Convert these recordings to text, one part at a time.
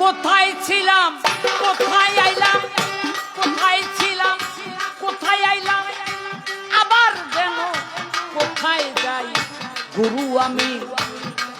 কোথায় ছিলাম কোথায় আইলাম, কোথায় ছিলাম কোথায় আইলাম, আবার যেন কোথায় যাই। গুরু আমি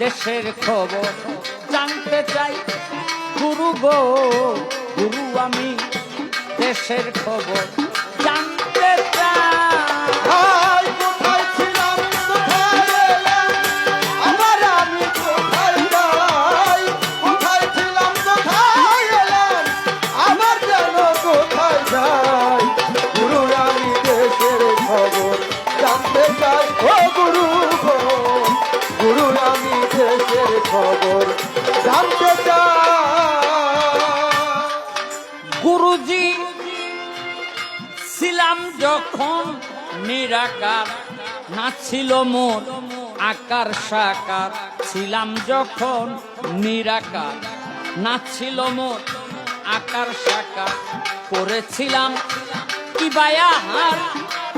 দেশের খবর জানতে চাই, গুরু গো গুরু আমি দেশের খবর জানতে চাই। কোথায় ছিলাম কোথায় এলাম, আবার আমি কোথায় যাই। কোথায় ছিলাম কোথায় এলাম, আবার যেন কোথায় যাই। গুরু আমি দেশের খবর জানতে চাই, ও গুরু গো গুরু আমি দেশের খবর জানতে চাই। গুরুজি ছিলাম যখন নিরাকার, না ছিল মোর আকার সাকার। ছিলাম যখন নিরাকার, না ছিল মোর আকার সাকার। করেছিলাম কি বায়া হার,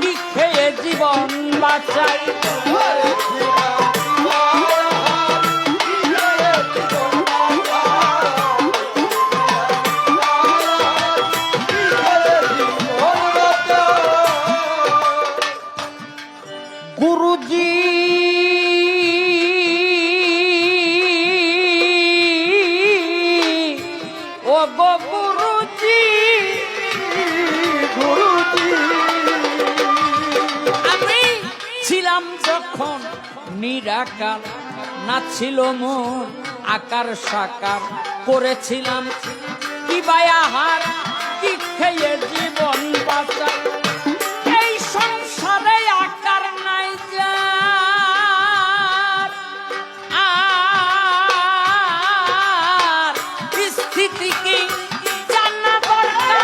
কি খেয়ে জীবন বাঁচাই। গুরুজি ও গো গুরুজি, গুরুজি আমি ছিলাম যখন নিরাকার, না ছিল মোর আকার সাকার। করেছিলাম কি বায়া হার, কি খেয়ে জীবন বাঁচাই। এই সংসারে আকার নাই যার, আর স্থিতি কি জানা দরকার।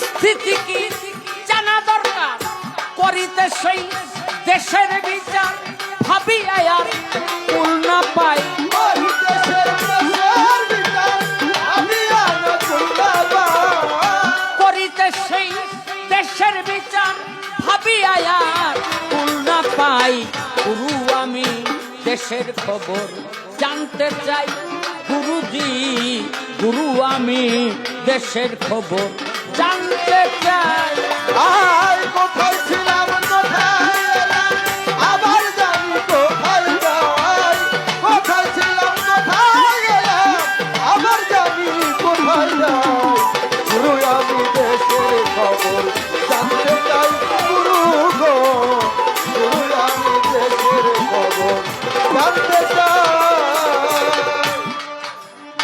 স্থিতি কি জানা দরকার, করিতে সেই দেশের বিচার। ভাবি আয়ার কুল না পাই, করিতে সেই দেশের বিচার। ভাবি আয়ার কুল না পাই, গুরু আমি দেশের খবর জানতে চাই। গুরুজি গুরু আমি দেশের খবর জানতে চাই। কোথায় ছিলাম কোথায় এলাম, আবার জানি কোথায় যাই। কোথায় ছিলাম কোথায় এলাম, আবার জানি কোথায় যাই। গুরু আমি দেশের খবর জানতে চাই, গুরু গো গুরু আমি দেশের খবর জানতে চাই।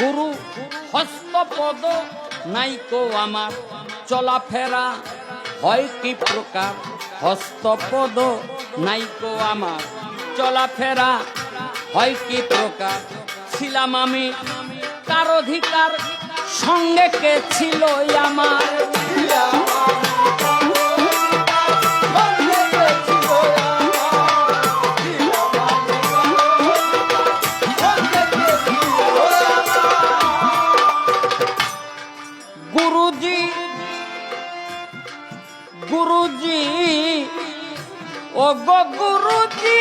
গুরু হস্তপদ নাইকো আমার, চলাফেরা হয় কি প্রকার। হস্তপদ নাইকো আমার, চলাফেরা হয় কি প্রকার। ছিলাম আমি কার অধিকার, সঙ্গে কে ছিল আমার। গুরুজি গুরুজি ও গো গুরুজি,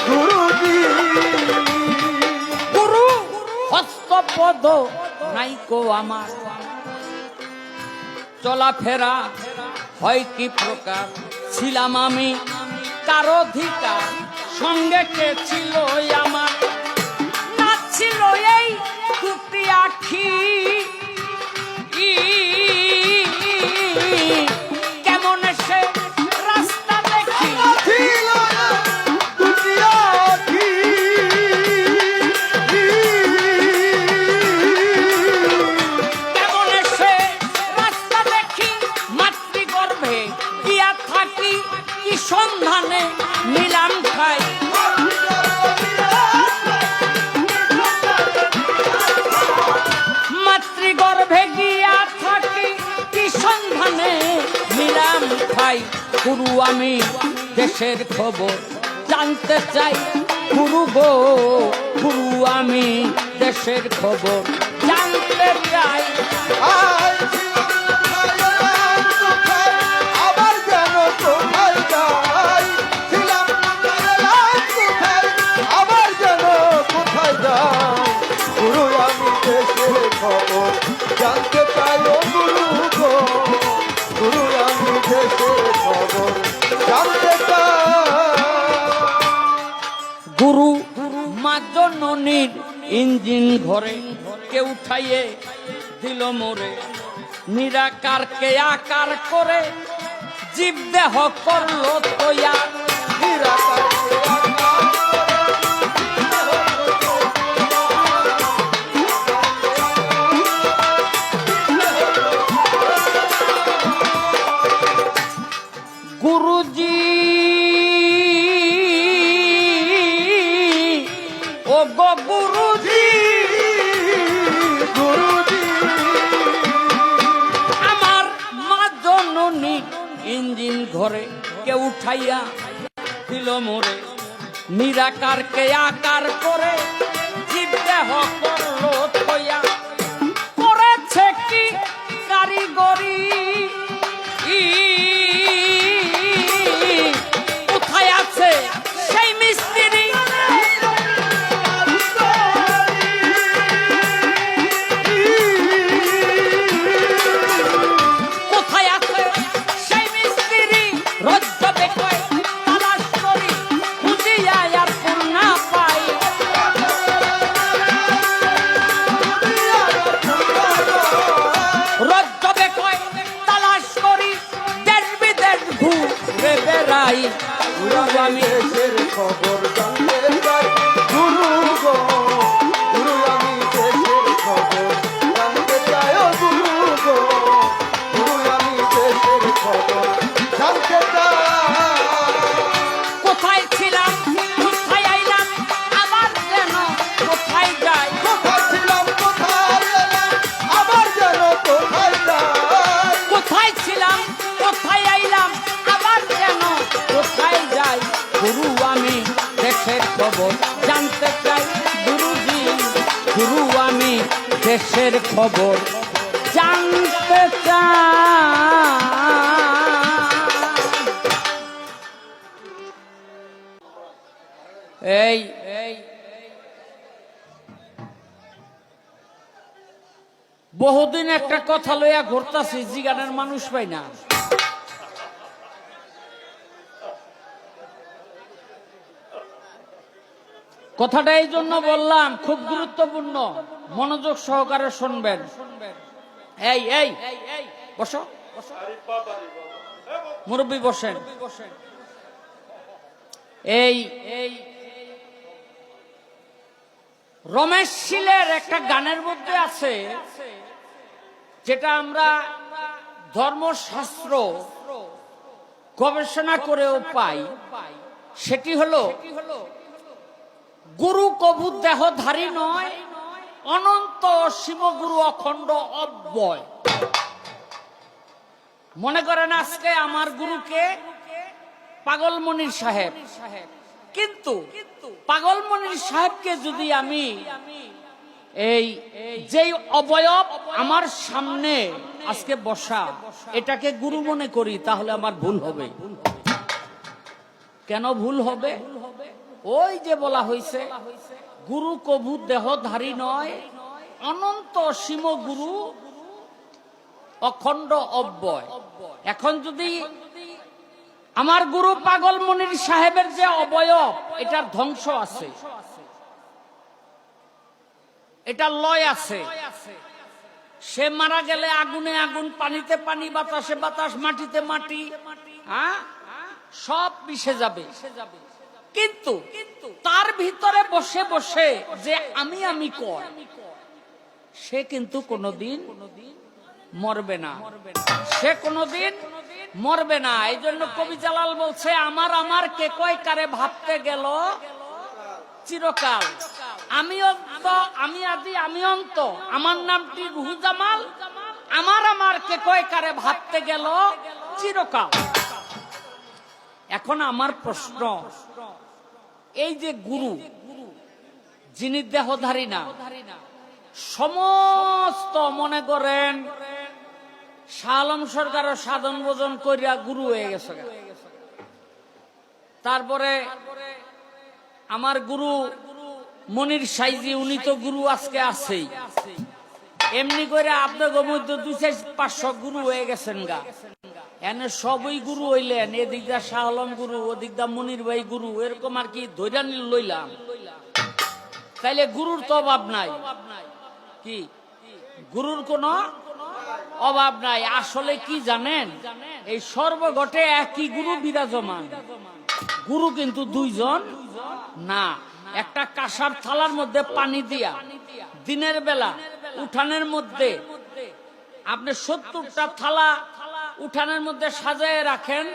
গুরুজি গুরু হস্তপদ নাইকো আমার, চলাফেরা হয় কি প্রকার। ছিলাম আমি কার অধিকার, সঙ্গে কে ছিল আমার। না ছিল এই দুটি আখি, কেমন সে রাস্তা দেখি। ছিল না দুটি আখি, কেমন সে রাস্তা দেখি। মাতৃগর্ভে গিয়া থাকি, কি সন্ধানে নিলাম খাই। মাতৃগর্ভে গিয়া থাকি, কি সন্ধানে নিলাম খাই। গুরু আমি দেশের খবর জানতে চাই, গুরু গো গুরু আমি দেশের খবর জানতে চাই। আবার যেন দেশের খবর জানতে চাই। গুরু মা জননীর ইঞ্জিন ঘরে কেউ উঠাইয়ে দিল মোরে, নিরাকারকে আকার করে জীব দেহ করলো তৈয়া। নিরাকারকে আকার গুরুজি ও গো গুরুজি, গুরুজি আমার মা জননী ইঞ্জিন ঘরে কেউ উঠাইয়া দিল মোরে, নিরাকারকে আকার করে জীব দেহ করলো তৈয়া। করেছে কি কারিগরি, কোথায় আছে সেই মিস্ত্রি? কোথায় আছে সেই মিস্ত্রি? রজ্জবে কয় তালাশ করি, খুঁজিয়া আর ফুল না পাই। রজ্জবে কয় তালাশ করি, দেশ বিদেশ ঘুরে বেড়াই। গুরু আমি দেশের খবর জানতে চাই। গুরু গো গুরু আমি দেশের খবর জানতে চাই। ও গুরু গো গুরু আমি দেশের খবর জানতে চাই। কোথায় ছিলাম কোথায় আইলাম, আবার যেন কোথায় যাই। কোথায় ছিলাম কোথায় এলাম, আবার যেন কোথায় যাই। কোথায় ছিলাম কোথায় আইলাম, আবার যেন কোথায় যাই। গুরু আমি দেশের খবর জানতে চাই। গুরুজি গুরু আমি দেশের খবর জানতে চাই। এই বহুদিন একটা কথা লইয়া ঘুরতাছি, জিগানের মানুষ পাই না। কথাটা এই জন্য বললাম, খুব গুরুত্বপূর্ণ, মনোযোগ সহকারে শুনবেন। এই এই বসো, মুরব্বী বসেন। এই রমেশ শীলের একটা গানের মধ্যে আছে, যেটা আমরা ধর্মশাস্ত্র গবেষণা করেও পাই। সেটি হলো, গুরু কভু দেহধারী নয়, অনন্ত শিবগুরু অখণ্ড অব্যয়। মনে করেন আজকে আমার গুরুকে পাগলমনির সাহেব, কিন্তু পাগলমনির সাহেবকে যদি আমি এই যেই অবয়ব আমার সামনে আজকে বসা, এটাকে গুরু মনে করি, তাহলে আমার ভুল হবে। কেন ভুল হবে? ওই যে বলা হয়েছে, গুরু কভু দেহধারী নয়, অনন্ত অসীম গুরু অখণ্ড অব্যয়। এখন যদি আমার গুরু পাগলমনির সাহেবের যে অবয়ব, এটার ধ্বংস আছে, এটা লয় আছে। সে মারা গেলে আগুনে আগুন, পানিতে পানি, বাতাসে বাতাস, মাটিতে মাটি, হ্যাঁ, সব মিশে যাবে। কিন্তু তার ভিতরে বসে বসে যে আমি আমি কয়, সে কিন্তু কোনোদিন মরবে না, সে কোনোদিন মরবে না। এই জন্য কবি জালাল বলছে, আমার আমার কে কয় কারে ভাবতে গেল চিরকাল। আমি অন্ত, আমি আদি, আমি অন্ত, আমার নামটি রুহু জামাল। আমার আমার কে কয় কারে ভাবতে গেল চিরকাল। এখন আমার প্রশ্ন, এই যে গুরু, যিনি দেহধারী না, সমস্ত মনে করেন শাহ আলম সরকারও সাধন ভোজন করিয়া গুরু হয়ে গেছে। তারপরে আমার গুরু মনির সাইজি, উনি তো গুরু আজকে আছেই। এমনি করে আপনাদের মধ্যে 200-500 গুরু হয়ে গেছেন গা। এনে সবই গুরু হইলেন, এদিক দা শাহ আলম গুরু, ওদিক দা মনির ভাই গুরু, এরকম আর কি ধৈর্য লইলাম। তাইলে গুরুর তো অভাব নাই, কি গুরুর কোনো অভাব নাই। আসলে কি জানেন, এই সর্বঘটে একই গুরু বিরাজমান। গুরু কিন্তু দুইজন না। একটা কাঁসার থালার মধ্যে পানি দিয়া দিনের বেলা উঠানের মধ্যে আপনি 70টা থালা উঠানের মধ্যে সাজায় রাখেন,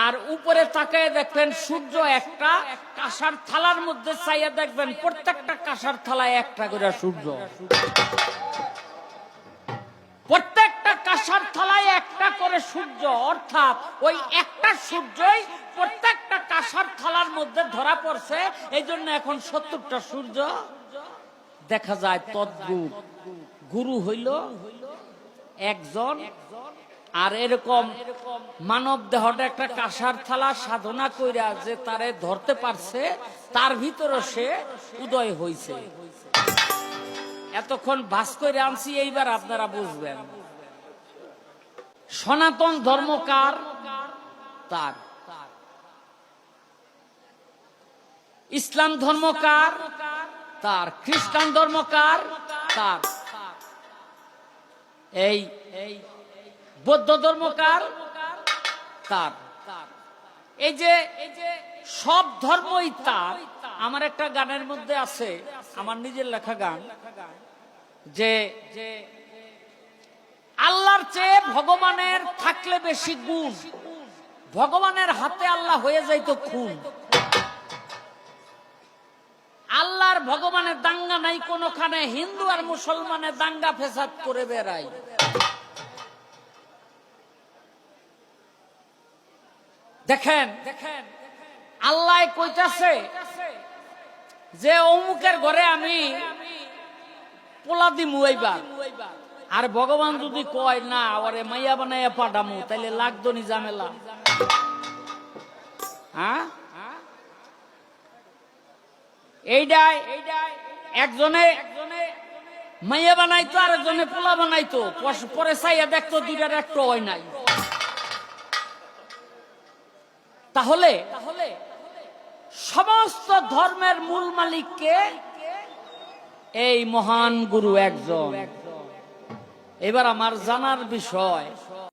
আর উপরে তাকায় দেখবেন সূর্য একটা, কাঁসার থালার মধ্যে চাইয়া দেখবেন প্রত্যেকটা কাঁসার থালায় একটা করে সূর্য, প্রত্যেকটা কাঁসার থালায় একটা করে সূর্য। অর্থাৎ ওই একটা সূর্যই প্রত্যেকটা কাঁসার থালার মধ্যে ধরা পড়ছে। এই জন্য এখন 70টা সূর্য দেখা যায়। তদ্রূপ গুরু হইল একজন। আর এরকম মানব দেহটা একটা কাঁসার থালা সাধনা কইরা যে তারে ধরতে পারছে, তার ভিতরে সে উদয় হইছে। এতক্ষণ ভাস করে আনছি, এইবার আপনারা বুঝবেন সনাতন ধর্মকার তার, ইসলাম ধর্মকার তার, খ্রিস্টান ধর্মকার তার, এই বৌদ্ধ ধর্মকার তার। এই যে সব ধর্মই তার। আমার একটা গানের মধ্যে আছে, আমার নিজের লেখা গান, যে আল্লাহর চেয়ে ভগবানের থাকলে বেশি গুণ, ভগবানের হাতে আল্লাহ হয়ে যাইতো খুন। আল্লাহর ভগবানের দাঙ্গা নাই কোনখানে, হিন্দু আর মুসলমানের দাঙ্গা ফেসাদ করে বেড়ায়। দেখেন আল্লাহ কইতাছে যে অমুকের ঘরে আমি পোলা দিমু এইবার, আর ভগবান যদি কয় না ওরে মাইয়া বানাইয়া পাঠামু, তাইলে লাগতো নি ঝামেলা। হ্যাঁ, এইটাই একজনে মাইয়া বানাইতো, আর একজনে পোলা বানাইতো, পরে চাইয়া দেখতো দুইটার একটা হয় নাই। তাহলে সমস্ত ধর্মের মূল মালিককে এই মহান গুরু একজন। এবার আমার জানার বিষয়,